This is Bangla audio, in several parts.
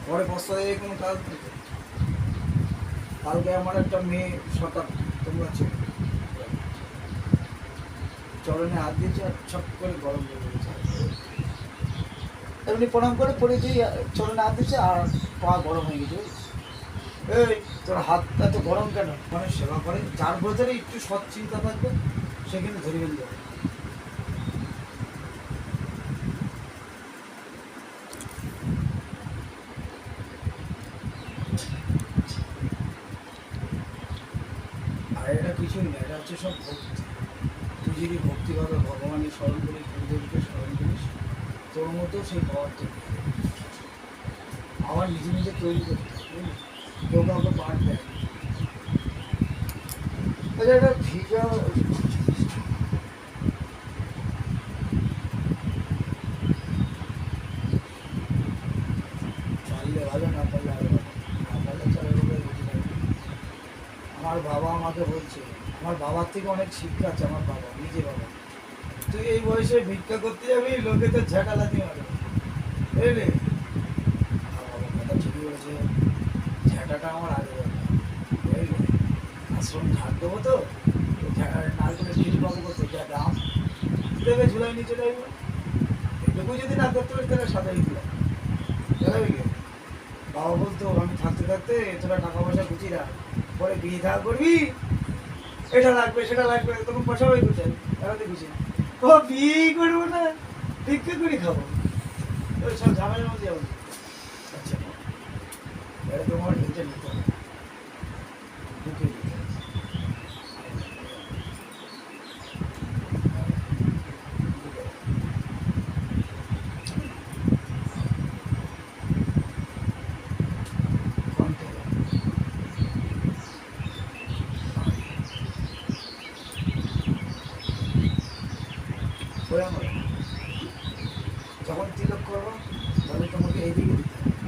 পরে পশ্চাতে কোনো কাজ নেই। কালকে আমার একটা মেয়ে সকাল তোমরা চরণে হাত দিয়েছে আর ছপ করে গরম হয়ে গেছে। এমনি প্রণাম করে পড়ে দিয়ে চরণে হাত দিচ্ছে আর পা গরম হয়ে গেছে। এই তোর হাতটা তো গরম কেন? মানে সেবা করে যার ভেতরে একটু সৎ চিন্তা থাকবে সেখানে ধরিবেন দেবে। আর এটা কিছুই না, এটা হচ্ছে সব ভক্তি। তুই যদি ভক্তিভাবে ভগবানের স্মরণ করিস, গুরুদেবকে স্মরণ করিস, তোর মতো সেই পাওয়ার তৈরি আবার নিজে নিজে তৈরি করতে হবে। কেউ কাউকে পাঠ দেয়। আচ্ছা, এটা ভিজা পারলে ভালো, না পারলে আরো ভালো। না পারলে চলে গেলে বুঝি না। আমার বাবা আমাকে বলছে, আমার বাবার থেকে অনেক শিক্ষা আছে। আমার বাবা নিজে বাবা, তুই এই বয়সে ভিক্ষা করতে যাবি, লোকে তো ঝাঁটালাতি মারবে, বুঝলি? বাবার কথা ঠিকই বলেছে, ঝাঁটাটা আমার আগে দরকার, বুঝলি? আশ্রম ঝাঁট দেবো তো, নারকেলের খিচুড়ি পাবো করতে যা দাম দেবে, ঝুলাই নিচে যাইব। এটুকু যদি না করতে পারি তাহলে সাঁতারি দিলাম, বুঝলি? বাবা বলতো আমি থাকতে থাকতে তোরা টাকা পয়সা গুছিয়ে রাখ, পরে বিয়ে থাকা করবি, এটা লাগবে সেটা লাগবে, তখন পয়সা পাই কোথায়? এরাতে গুছিয়ে ও বিয়েই করবো না, ভিক্ষা করে খাবো, ওই সব ঝামেলার মধ্যে যাবো। আচ্ছা, এটা তোমার টেনশন নিতে হবে, বুকে দিতে হবে। যখন তিলক করবো তাহলে তোমাকে এইদিকে দিতে হবে,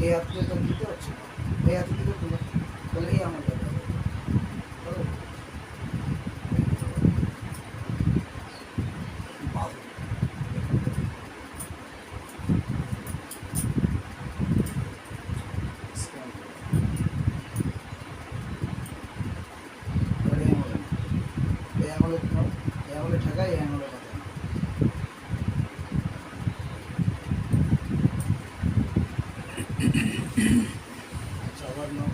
এই হাতে তো দিতে হচ্ছে না, এই হাতে দিকে তুলো, তাহলে এই আমার ব্যাপার। এই আঙুলে ঠেকাই, এই আঙুলে বাঁধা। আচ্ছা, আবার নাও।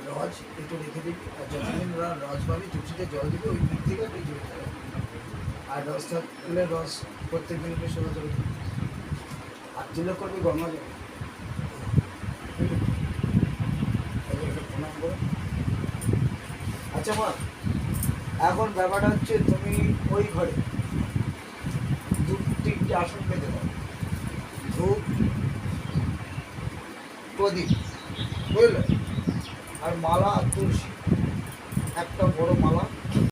রজ একটু রেখে দিবি, আর যতদিন ওরা রস পাবি তুলসীতে জল দিবি, ওই দিক থেকে ওই জল খাবে। আর রসটা তুলে রস প্রত্যেক দিন একটু সেবা করে দিবি, আর তিলক করবি গঙ্গা জল। প্রণাম করো। আচ্ছা মা, এখন ব্যাপারটা হচ্ছে তুমি ওই ঘরে 2-3টে আসন পেতে পারো, ধূপ প্রদীপ, বুঝলে? আর মালা আর তুলসী, একটা বড় মালা